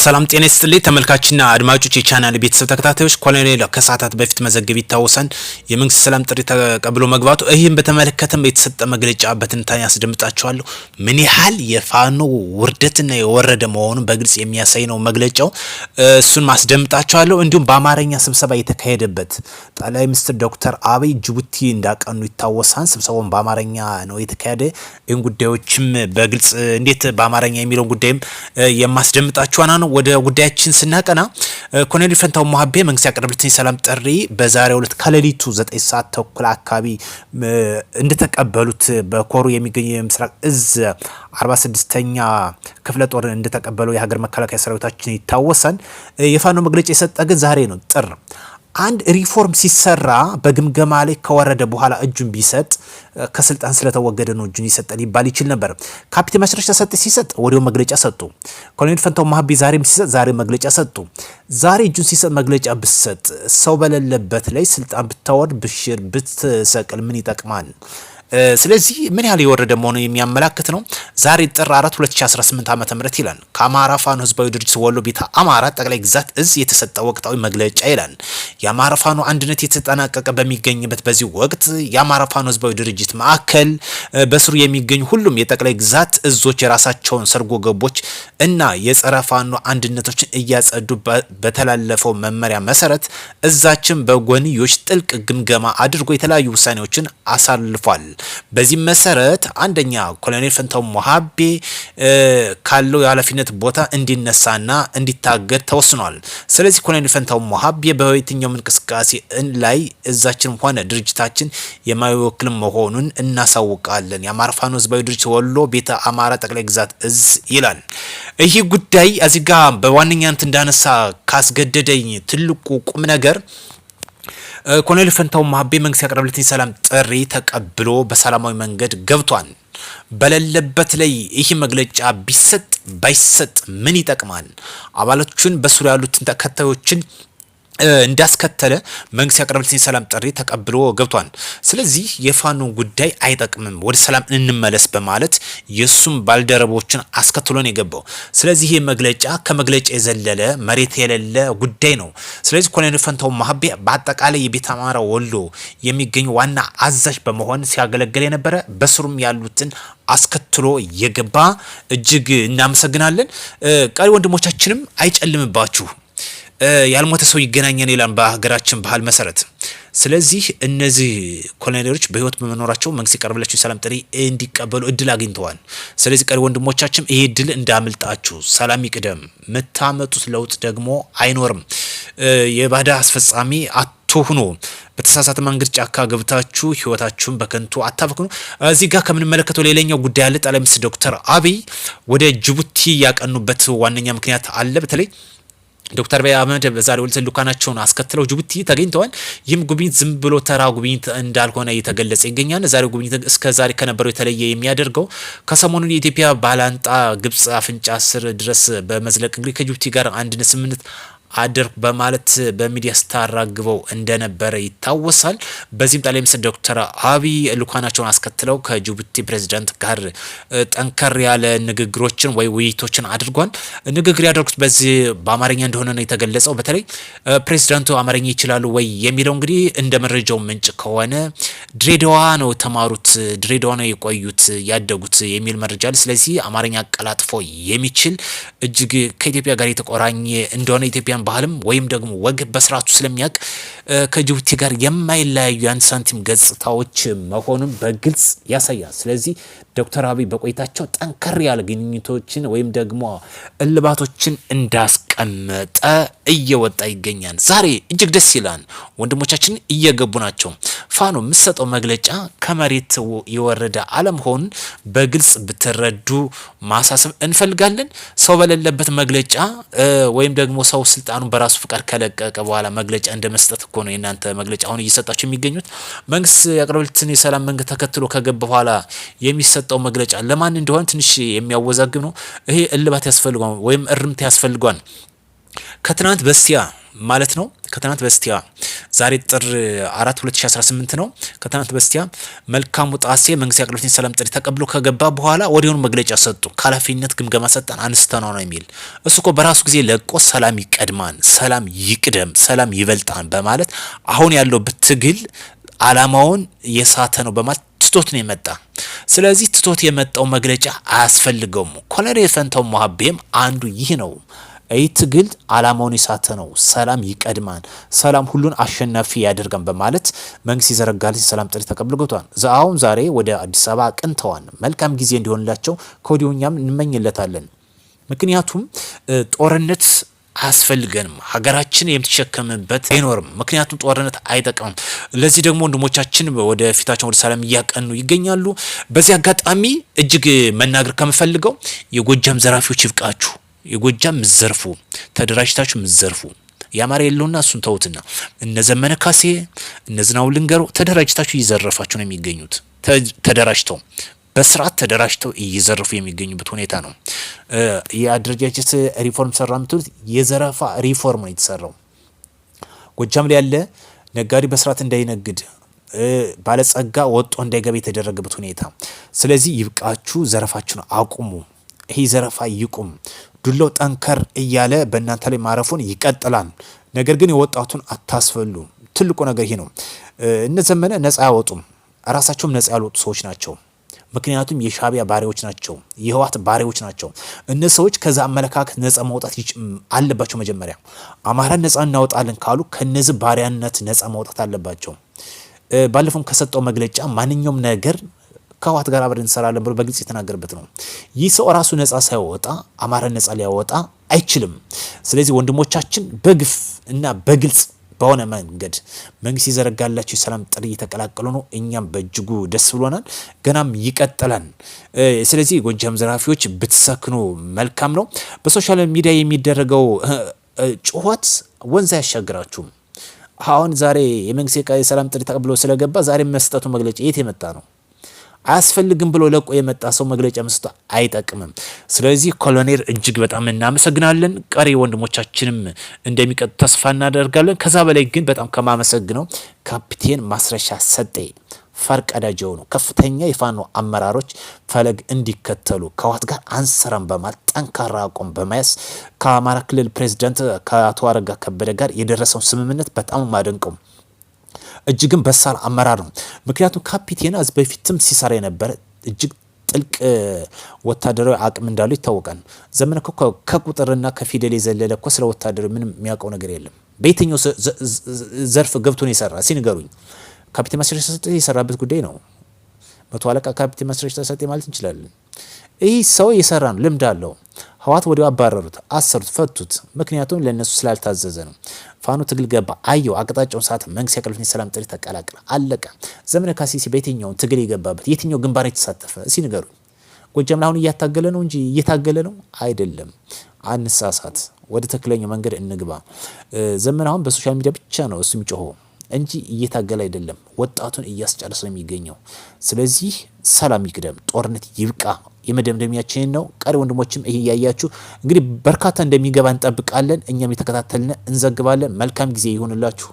ሰላም ጤና ይስጥልኝ ተመልካችና አድማጮች የቻናል ቤተሰብ ተከታታዮች ኮሎኔል ከሰዓታት በፊት መዘገብ ይታወሳል የመንግስት ሰላም ጥሪ ተቀብሎ መግባቱ ይህን በተመለከተም የተሰጠ መግለጫ በትንታኔ አስደምጣቸዋለሁ ምን ያህል የፋኖ ውርደትና የወረደ መሆኑን በግልጽ የሚያሳይ ነው መግለጫው እሱን ማስደምጣቸዋለሁ እንዲሁም በአማርኛ ስብሰባ የተካሄደበት ጠቅላይ ሚኒስትር ዶክተር አብይ ጅቡቲ እንዳቀኑ ይታወሳል ስብሰባውን በአማርኛ ነው የተካሄደ ይህን ጉዳዮችም በግልጽ እንዴት በአማርኛ የሚለው ጉዳይም የማስደምጣቸዋና ወደ ጉዳያችን ስናቀና ኮሎኔል ፈንታው ሞሀቤ መንግስት ያቀረበለትን ሰላም ጥሪ በዛሬው ዕለት ከሌሊቱ 9 ሰዓት ተኩል አካባቢ እንደተቀበሉት በኮሩ የሚገኝ የምስራቅ እዝ 46ኛ ክፍለ ጦር እንደተቀበለው የሀገር መከላከያ ሰራዊታችን ይታወሳል የፋኖ መግለጫ የሰጠ ግን ዛሬ ነው ጥር አንድ ሪፎርም ሲሰራ በግምገማ ላይ ከወረደ በኋላ እጁን ቢሰጥ ከስልጣን ስለተወገደ ነው እጁን ይሰጣል ይባል ይችል ነበር ካፒቴን ማስረሻ ሰጥ ሲሰጥ ወዲያው መግለጫ ሰጡ ኮሎኔል ፈንታው ሞሀቤ ዛሬም ሲሰጥ ዛሬ መግለጫ ሰጡ ዛሬ እጁን ሲሰጥ መግለጫ ብሰጥ ሰው በሌለበት ላይ ስልጣን ብታወርድ ብሽር ብትሰቅል ምን ይጠቅማል ስለዚህ ምን ያህል የወረደ መሆኑ የሚያመላክት ነው ዛሬ ጥር 4 2018 ዓ.ም ይላል ከአማራ ፋኖ ህዝባዊ ድርጅት ወሎ ቤተ አማራ ጠቅላይ ግዛት እዝ የተሰጠ ወቅታዊ መግለጫ ይላል የአማራ ፋኖ አንድነት የተጠናቀቀ በሚገኝበት በዚህ ወቅት የአማራ ፋኖ ህዝባዊ ድርጅት ማዕከል በስሩ የሚገኙ ሁሉም የጠቅላይ ግዛት እዞች የራሳቸውን ሰርጎ ገቦች እና የጸረ ፋኖ አንድነቶችን እያጸዱ በተላለፈው መመሪያ መሰረት እዛችን በጎንዮሽ ጥልቅ ግምገማ አድርጎ የተለያዩ ውሳኔዎችን አሳልፏል በዚህ መሰረት አንደኛ ኮሎኔል ፈንታው ሞሀቤ ካለው የኃላፊነት ቦታ እንዲነሳና እንዲታገድ ተወስኗል ስለዚህ ኮሎኔል ፈንታው ሞሀቤ በየትኛው እንቅስቃሴ ላይ እዛችንም ሆነ ድርጅታችን የማይወክል መሆኑን እናሳውቃለን የአማራ ፋኖ ህዝባዊ ድርጅት ወሎ ቤተ አማራ ጠቅላይ ግዛት እዝ ይላል ይህ ጉዳይ እዚህ ጋር በዋነኛነት እንዳነሳ ካስገደደኝ ትልቁ ቁም ነገር ኮሎኔል ፈንታው ሞሀቤ መንግስት ያቀረበለትን ሰላም ጥሪ ተቀብሎ በሰላማዊ መንገድ ገብቷል በሌለበት ላይ ይህ መግለጫ ቢሰጥ ባይሰጥ ምን ይጠቅማል አባላቶቹን በሱሪያ ያሉትን ተከታዮችን እንዳስከተለ መንግስት ያቀረበለትን ሰላም ጥሪ ተቀብሎ ገብቷል ስለዚህ የፋኖ ጉዳይ አይጠቅምም ወደ ሰላም እንመለስ በማለት የሱም ባልደረቦችን አስከትሎ ነው የገባው ስለዚህ ይሄ መግለጫ ከመግለጫ የዘለለ መሬት የሌለ ጉዳይ ነው ስለዚህ ኮሎኔል ፈንታው ሞሀቤ በአጠቃላይ የቤተ አማራ ወሎ የሚገኝ ዋና አዛዥ በመሆን ሲያገለግል የነበረ በስሩም ያሉትን አስከትሎ የገባ እጅግ እናመሰግናለን ቀሪ ወንድሞቻችንም አይጨልምባችሁ ያልሞተ ሰው ይገናኛል ይላል በሀገራችን ባህል መሰረት ስለዚህ እነዚህ ኮሎኔሎች በህይወት በመኖራቸው መንግስት ያቀረበላቸው ሰላም ጥሪ እንዲቀበሉ እድል አግኝተዋል ስለዚህ ቀሪ ወንድሞቻችን ይሄ እድል እንዳምልጣችሁ ሰላም ይቅደም መታመጡት ለውጥ ደግሞ አይኖርም የባዳ አስፈጻሚ አትሁኑ በተሳሳተ መንገድ ጫካ ገብታችሁ ህይወታችሁን በከንቱ አታፈክኑ እዚህ ጋር ከምንመለከተው ሌላኛው ጉዳይ አለ ጠቅላይ ሚኒስትር ዶክተር አብይ ወደ ጅቡቲ ያቀኑበት ዋነኛ ምክንያት አለ በተለይ ዶክተር አብይ አህመድ በዛሬው ዕለት ልኡካናቸውን አስከትለው ጅቡቲ ተገኝተዋል ይህም ጉብኝት ዝም ብሎ ተራ ጉብኝት እንዳልሆነ እየተገለጸ ይገኛል ዛሬው ጉብኝት እስከ ዛሬ ከነበረው የተለየ የሚያደርገው ከሰሞኑን የኢትዮጵያ ባላንጣ ግብጽ አፍንጫ ስር ድረስ በመዝለቅ እንግዲህ ከጅቡቲ ጋር አንድነት ስምምነት አደርኩ በማለት በሚዲያ ስታራግበው እንደነበረ ይታወሳል በዚህም ጠቅላይ ሚኒስትር ዶክተር አብይ ልኡካናቸውን አስከትለው ከጅቡቲ ፕሬዝዳንት ጋር ጠንከር ያለ ንግግሮችን ወይ ውይይቶችን አድርጓል ንግግር ያደረጉት በዚህ በአማርኛ እንደሆነ ነው የተገለጸው በተለይ ፕሬዝዳንቱ አማርኛ ይችላሉ ወይ የሚለው እንግዲህ እንደ መረጃው ምንጭ ከሆነ ድሬዳዋ ነው ተማሩት ድሬዳዋ ነው የቆዩት ያደጉት የሚል መረጃ አለ ስለዚህ አማርኛ አቀላጥፎ የሚችል እጅግ ከኢትዮጵያ ጋር የተቆራኘ እንደሆነ ኢትዮጵያ ባህልም ወይም ደግሞ ወግ በስራቱ ስለሚያቅ ከጅቡቲ ጋር የማይለያዩ ያን ሳንቲም ገጽታዎች መሆኑን በግልጽ ያሳያል ስለዚህ ዶክተር አብይ በቆይታቸው ጠንከር ያለ ግንኙነቶችን ወይም ደግሞ እልባቶችን እንዳስቀመጠ እየወጣ ይገኛል ዛሬ እጅግ ደስ ይላል ወንድሞቻችን እየገቡ ናቸው ፋኖ የምሰጠው መግለጫ ከመሬት የወረደ አለመሆኑን በግልጽ ብትረዱ ማሳሰብ እንፈልጋለን ሰው በሌለበት መግለጫ ወይም ደግሞ ሰው ስልጣኑን በራሱ ፍቃድ ከለቀቀ በኋላ መግለጫ እንደመስጠት እኮ ነው የናንተ መግለጫ አሁን እየሰጣችሁ የሚገኙት መንግስት ያቀረበለትን የሰላም መንገድ ተከትሎ ከገባ በኋላ የሚሰጠው መግለጫ ለማን እንደሆነ ትንሽ የሚያወዛግብ ነው ይሄ እልባት ያስፈልጋል ወይም እርምት ያስፈልጋል ከትናንት በስቲያ ማለት ነው ከትናንት በስቲያ ዛሬ ጥር 4 2018 ነው። ከትናንት በስቲያ መልካሙ ጣሴ መንግስት ያቀረበትን ሰላም ጥሪ ተቀብሎ ከገባ በኋላ ወዲያውኑ መግለጫ ሰጡ። ከኃላፊነት ግምገማ ሰጠን አንስተነው ነው የሚል እሱ እኮ በራሱ ጊዜ ለቆ ሰላም ይቀድማን፣ ሰላም ይቅደም፣ ሰላም ይበልጣን በማለት አሁን ያለውበት ትግል አላማውን የሳተ ነው በማለት ትቶት ነው የመጣ። ስለዚህ ትቶት የመጣው መግለጫ አያስፈልገውም። ኮሎኔል ፈንታው ሞሀቤም አንዱ ይህ ነው። ይህ ትግል አላማውን የሳተ ነው። ሰላም ይቀድማን፣ ሰላም ሁሉን አሸናፊ ያደርጋን በማለት መንግስት ይዘረጋል ሰላም ጥሪ ተቀብሎ ገብቷል። አሁን ዛሬ ወደ አዲስ አበባ አቅንተዋል። መልካም ጊዜ እንዲሆንላቸው ከወዲሁ እኛም እንመኝለታለን። ምክንያቱም ጦርነት አያስፈልገንም። ሀገራችን የምትሸከምበት አይኖርም። ምክንያቱም ጦርነት አይጠቅምም። ለዚህ ደግሞ ወንድሞቻችን ወደ ፊታቸው ወደ ሰላም እያቀኑ ይገኛሉ። በዚህ አጋጣሚ እጅግ መናገር ከምፈልገው የጎጃም ዘራፊዎች ይብቃችሁ። የጎጃም ምዘርፉ ተደራጅታችሁ ምዘርፉ ያማረ የለውና እሱን ተውትና እነ ዘመነ ካሴ እነ ዝናው ልንገሩ ተደራጅታችሁ እየዘረፋችሁ ነው የሚገኙት። ተደራጅተው በስርዓት ተደራጅተው እየዘረፉ የሚገኙበት ሁኔታ ነው። የአደረጃጀት ሪፎርም ሰራ የምትሉት የዘረፋ ሪፎርም ነው የተሰራው። ጎጃም ላይ ያለ ነጋዴ በስርዓት እንዳይነግድ፣ ባለጸጋ ወጦ እንዳይገባ የተደረገበት ሁኔታ። ስለዚህ ይብቃችሁ፣ ዘረፋችሁን አቁሙ። ይሄ ዘረፋ ይቁም። ዱላው ጠንከር እያለ በእናንተ ላይ ማረፉን ይቀጥላል። ነገር ግን የወጣቱን አታስፈሉ። ትልቁ ነገር ይሄ ነው። እነ ዘመነ ነጻ ያወጡም፣ ራሳቸውም ነጻ ያልወጡ ሰዎች ናቸው። ምክንያቱም የሻቢያ ባሪያዎች ናቸው፣ የህወሓት ባሪያዎች ናቸው። እነዚህ ሰዎች ከዛ አመለካከት ነጻ ማውጣት አለባቸው። መጀመሪያ አማራን ነጻ እናወጣለን ካሉ ከነዚህ ባሪያነት ነጻ ማውጣት አለባቸው። ባለፈውም ከሰጠው መግለጫ ማንኛውም ነገር ከህወሓት ጋር አብረን እንሰራለን ብሎ በግልጽ የተናገረበት ነው። ይህ ሰው ራሱ ነጻ ሳይወጣ አማራን ነጻ ሊያወጣ አይችልም። ስለዚህ ወንድሞቻችን በግፍ እና በግልጽ በሆነ መንገድ መንግስት ይዘረጋላችሁ የሰላም ጥሪ እየተቀላቀሉ ነው። እኛም በእጅጉ ደስ ብሎናል። ገናም ይቀጥላል። ስለዚህ የጎጃም ዘራፊዎች ብትሰክኑ መልካም ነው። በሶሻል ሚዲያ የሚደረገው ጩኸት ወንዝ አያሻግራችሁም። አሁን ዛሬ የመንግስት የሰላም ጥሪ ተቀብሎ ስለገባ ዛሬ መስጠቱ መግለጫ የት የመጣ ነው? አያስፈልግም ብሎ ለቆ የመጣ ሰው መግለጫ መስጠት አይጠቅምም። ስለዚህ ኮሎኔል እጅግ በጣም እናመሰግናለን። ቀሪ ወንድሞቻችንም እንደሚቀጥ ተስፋ እናደርጋለን። ከዛ በላይ ግን በጣም ከማመሰግነው ካፒቴን ማስረሻ ሰጤ ፈርቀዳጅ የሆኑ ከፍተኛ የፋኖ አመራሮች ፈለግ እንዲከተሉ ከህወሓት ጋር አንሰራም በማለት ጠንካራ አቋም በመያዝ ከአማራ ክልል ፕሬዝዳንት ከአቶ አረጋ ከበደ ጋር የደረሰውን ስምምነት በጣም ማደንቀው እጅግም በሳል አመራር ነው። ምክንያቱም ካፒቴን አዝ በፊትም ሲሰራ የነበረ እጅግ ጥልቅ ወታደራዊ አቅም እንዳለው ይታወቃል። ዘመነ ከቁጥርና ከፊደል የዘለለ እኮ ስለ ወታደራዊ ምንም የሚያውቀው ነገር የለም። በየትኛው ዘርፍ ገብቶ ነው የሰራ ሲንገሩኝ? ካፒቴን ማስረሻ ሰጤ የሰራበት ጉዳይ ነው። መቶ አለቃ ካፒቴን ማስረሻ ሰጤ ማለት እንችላለን። ይህ ሰው የሰራ ነው፣ ልምድ አለው። ህወሓት ወዲያው አባረሩት፣ አሰሩት፣ ፈቱት። ምክንያቱም ለነሱ ስላልታዘዘ ነው። ፋኖ ትግል ገባ፣ አየው አቅጣጫውን ሰዓት መንግስት ያቀረበትን ሰላም ጥሪ ተቀላቀለ፣ አለቀ። ዘመነ ካሴ በየትኛው ትግል የገባበት የትኛው ግንባር የተሳተፈ ሲነገሩ? ጎጃም ላይ አሁን እያታገለ ነው እንጂ እየታገለ ነው አይደለም። አንሳሳት፣ ወደ ትክክለኛው መንገድ እንግባ። ዘመነ አሁን በሶሻል ሚዲያ ብቻ ነው እሱ የሚጮኸው እንጂ እየታገለ አይደለም። ወጣቱን እያስጨረሰ ነው የሚገኘው። ስለዚህ ሰላም ይቅደም፣ ጦርነት ይብቃ የመደምደሚያችን ነው። ቀሪ ወንድሞችም ይሄ ያያችሁ እንግዲህ በርካታ እንደሚገባ እንጠብቃለን። እኛም የተከታተልን እንዘግባለን። መልካም ጊዜ ይሁንላችሁ።